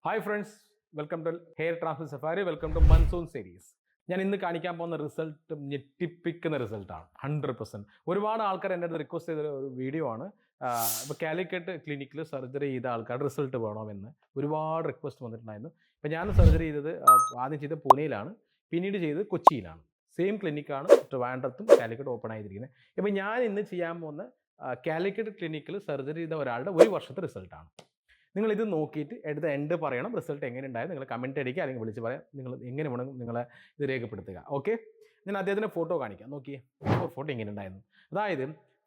Hi friends, welcome to hair transfer safari, welcome to monsoon series. ഞാൻ ഇന്ന് കാണിക്കാൻ പോകുന്ന റിസൾട്ട് ഞെട്ടിപ്പിക്കുന്ന റിസൾട്ടാണ്. 100%. ഒരുപാട് ആൾക്കാർ എൻ്റെ അടുത്ത് റിക്വസ്റ്റ് ചെയ്ത ഒരു വീഡിയോ ആണ്. ഇപ്പോൾ കാലിക്കറ്റ് ക്ലിനിക്കിൽ സർജറി ചെയ്ത ആൾക്കാരുടെ റിസൾട്ട് വേണമെന്ന് ഒരുപാട് റിക്വസ്റ്റ് വന്നിട്ടുണ്ടായിരുന്നു. ഇപ്പോൾ ഞാൻ സർജറി ചെയ്തത് ആദ്യം ചെയ്തത് പൂനെയിലാണ്, പിന്നീട് ചെയ്തത് കൊച്ചിയിലാണ്. സെയിം ക്ലിനിക്കാണ് ട്രിവാൻഡ്രത്തും കാലിക്കറ്റ് ഓപ്പൺ ആയിരിക്കുന്നത്. ഇപ്പോൾ ഞാൻ ഇന്ന് ചെയ്യാൻ പോകുന്ന കാലിക്കറ്റ് ക്ലിനിക്കിൽ സർജറി ചെയ്ത ഒരാളുടെ ഒരു വർഷത്തെ റിസൾട്ടാണ്. നിങ്ങൾ ഇത് നോക്കിയിട്ട് എടുത്ത എൻഡ് പറയണം. റിസൾട്ട് എങ്ങനെ ഉണ്ടായത് നിങ്ങൾ കമൻറ്റ് അടിക്കുക, അല്ലെങ്കിൽ വിളിച്ച് പറയാം. നിങ്ങൾ എങ്ങനെ വേണം നിങ്ങളെ ഇത് രേഖപ്പെടുത്തുക. ഓക്കെ, ഞാൻ അദ്ദേഹത്തിൻ്റെ ഫോട്ടോ കാണിക്കാം. നോക്കിയേ, ഫോട്ടോ എങ്ങനെ ഉണ്ടായിരുന്നു. അതായത്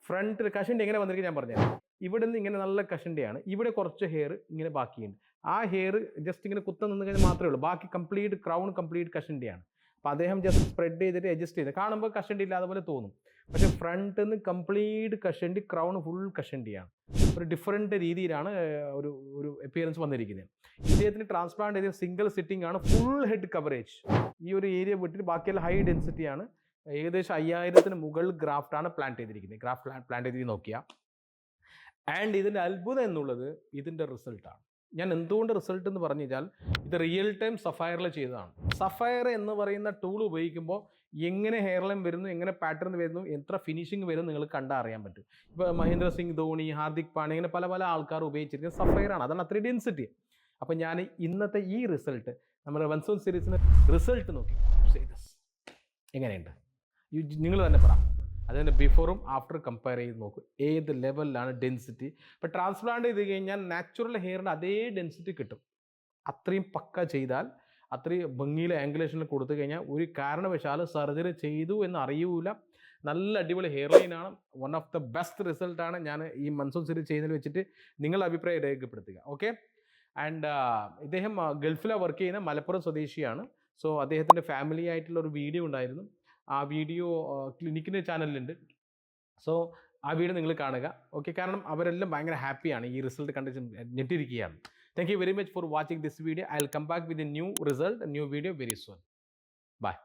ഫ്രണ്ട് കഷൻ്റെ എങ്ങനെ വന്നിരിക്കും ഞാൻ പറഞ്ഞുതരാം. ഇവിടെ നിന്ന് ഇങ്ങനെ നല്ല കഷൻ്റെയാണ്, ഇവിടെ കുറച്ച് ഹെയർ ഇങ്ങനെ ബാക്കിയുണ്ട്. ആ ഹെയർ ജസ്റ്റ് ഇങ്ങനെ കുത്തം നിന്ന് കഴിഞ്ഞാൽ മാത്രമേ ഉള്ളൂ. ബാക്കി കംപ്ലീറ്റ് ക്രൗൺ കംപ്ലീറ്റ് കഷൻ്റെയാണ്. അപ്പോൾ അദ്ദേഹം ജസ്റ്റ് സ്പ്രെഡ് ചെയ്തിട്ട് അഡ്ജസ്റ്റ് ചെയ്ത് കാണുമ്പോൾ കഷണ്ടി ഇല്ലാതെ പോലെ തോന്നും. പക്ഷേ ഫ്രണ്ടിൽ നിന്ന് കംപ്ലീറ്റ് കഷണ്ടി, ക്രൗൺ ഫുൾ കഷണ്ടിയാണ്. ഒരു ഡിഫറെൻറ്റ് രീതിയിലാണ് ഒരു ഒരു അപ്പിയറൻസ് വന്നിരിക്കുന്നത്. ഇദ്ദേഹത്തിന് ട്രാൻസ്പ്ലാന്റ് ചെയ്ത സിംഗിൾ സിറ്റിംഗ് ആണ്, ഫുൾ ഹെഡ് കവറേജ്. ഈ ഒരു ഏരിയ വിട്ടിട്ട് ബാക്കിയെല്ലാം ഹൈ ഡെൻസിറ്റിയാണ്. ഏകദേശം 5000-ന് മുകളിൽ ഗ്രാഫ്റ്റാണ് പ്ലാന്റ് ചെയ്തിരിക്കുന്നത്. പ്ലാന്റ് ചെയ്ത് നോക്കിയാൽ. ആൻഡ് ഇതിൻ്റെ അത്ഭുതം എന്നുള്ളത് ഇതിൻ്റെ റിസൾട്ടാണ്. ഞാൻ എന്തുകൊണ്ട് റിസൾട്ട് എന്ന് പറഞ്ഞു കഴിഞ്ഞാൽ, ഇത് റിയൽ ടൈം സഫയറിൽ ചെയ്തതാണ്. സഫയർ എന്ന് പറയുന്ന ടൂൾ ഉപയോഗിക്കുമ്പോൾ എങ്ങനെ ഹെയർ ലൈൻ വരുന്നു, എങ്ങനെ പാറ്റേൺ വരുന്നു, എത്ര ഫിനിഷിംഗ് വരും നിങ്ങൾ കണ്ടാൽ അറിയാൻ പറ്റും. ഇപ്പോൾ മഹേന്ദ്ര സിംഗ് ധോണി, ഹാർദിക് പാണ്ഡ്യ, ഇങ്ങനെ പല പല ആൾക്കാർ ഉപയോഗിച്ചിരിക്കുന്നത് സഫയറാണ്. അതാണ് അത്രയും ഡെൻസിറ്റി. അപ്പോൾ ഞാൻ ഇന്നത്തെ ഈ റിസൾട്ട്, നമ്മുടെ മൺസൂൺ സീരീസിന് റിസൾട്ട് നോക്കി എങ്ങനെയുണ്ട് നിങ്ങൾ തന്നെ പറ. അതിൻ്റെ ബിഫോറും ആഫ്റ്റർ കമ്പയർ ചെയ്ത് നോക്കും ഏത് ലെവലിലാണ് ഡെൻസിറ്റി. ഇപ്പോൾ ട്രാൻസ്പ്ലാന്റ് ചെയ്ത് കഴിഞ്ഞാൽ നാച്ചുറൽ ഹെയറിൻ്റെ അതേ ഡെൻസിറ്റി കിട്ടും. അത്രയും പക്ക ചെയ്താൽ, അത്രയും ഭംഗിയിൽ ആംഗുലേഷനിൽ കൊടുത്തു കഴിഞ്ഞാൽ ഒരു കാരണവശാലും സർജറി ചെയ്തു എന്ന് അറിയൂല. നല്ല അടിപൊളി ഹെയർ ലൈനാണ്. വൺ ഓഫ് ദ ബെസ്റ്റ് റിസൾട്ടാണ് ഞാൻ ഈ മൺസൂൺ സീരീസ് ചെയ്യുന്നതിൽ വെച്ചിട്ട് നിങ്ങളുടെ അഭിപ്രായം രേഖപ്പെടുത്തുക. ഓക്കെ. ആൻഡ് ഇദ്ദേഹം ഗൾഫിലാണ് വർക്ക് ചെയ്യുന്ന, മലപ്പുറം സ്വദേശിയാണ്. സോ അദ്ദേഹത്തിൻ്റെ ഫാമിലി ആയിട്ടുള്ള ഒരു വീഡിയോ ഉണ്ടായിരുന്നു. ആ വീഡിയോ ക്ലിനിക്കിൻ്റെ ചാനലിലുണ്ട്. സോ ആ വീഡിയോ നിങ്ങൾ കാണുക. ഓക്കെ, കാരണം അവരെല്ലാം ഭയങ്കര ഹാപ്പിയാണ് ഈ റിസൾട്ട് കണ്ടിട്ട് ഞെട്ടിരിക്കുകയാണ്. Thank you very much for watching this video. I'll come back with a new result, a new video very soon. Bye.